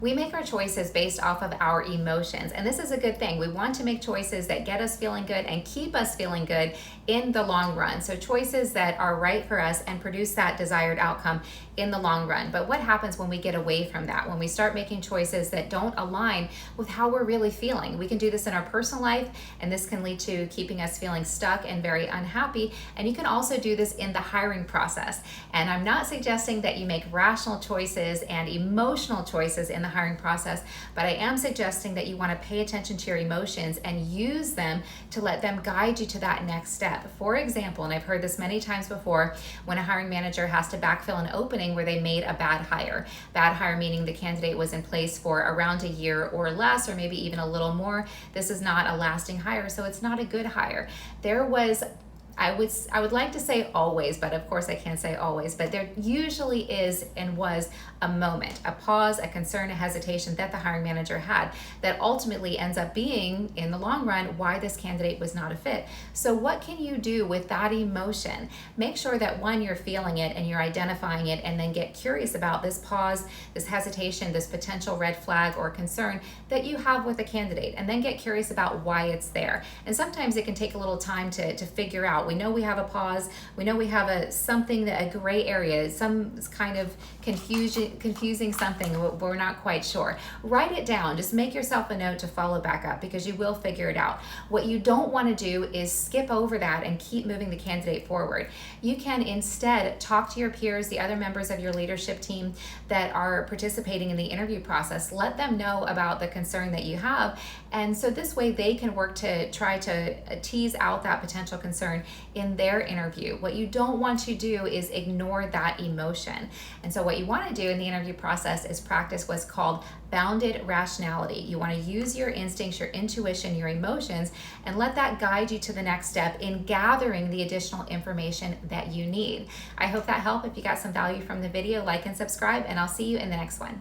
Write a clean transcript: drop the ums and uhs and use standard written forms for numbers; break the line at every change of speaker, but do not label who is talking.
We make our choices based off of our emotions, and this is a good thing. We want to make choices that get us feeling good and keep us feeling good in the long run. So, choices that are right for us and produce that desired outcome in the long run. But what happens when we get away from that? When we start making choices that don't align with how we're really feeling? We can do this in our personal life, and this can lead to keeping us feeling stuck and very unhappy. And you can also do this in the hiring process. And I'm not suggesting that you make rational choices and emotional choices in the hiring process, but I am suggesting that you want to pay attention to your emotions and use them to let them guide you to that next step. For example, and I've heard this many times before, when a hiring manager has to backfill an opening where they made a bad hire. Bad hire meaning the candidate was in place for around a year or less, or maybe even a little more. This is not a lasting hire, so it's not a good hire. There was I would like to say always, but of course I can't say always, but there usually is and was a moment, a pause, a concern, a hesitation that the hiring manager had that ultimately ends up being, in the long run, why this candidate was not a fit. So what can you do with that emotion? Make sure that one, you're feeling it and you're identifying it, and then get curious about this pause, this hesitation, this potential red flag or concern that you have with a candidate, and then get curious about why it's there. And sometimes it can take a little time to figure out. We know we have a pause. We know we have a gray area, some kind of confusing something. We're not quite sure. Write it down. Just make yourself a note to follow back up, because you will figure it out. What you don't want to do is skip over that and keep moving the candidate forward. You can instead talk to your peers, the other members of your leadership team that are participating in the interview process. Let them know about the concern that you have, and so this way they can work to try to tease out that potential concern in their interview. What you don't want to do is ignore that emotion. And so what you want to do in the interview process is practice what's called bounded rationality. You want to use your instincts, your intuition, your emotions, and let that guide you to the next step in gathering the additional information that you need. I hope that helped. If you got some value from the video, like and subscribe, and I'll see you in the next one.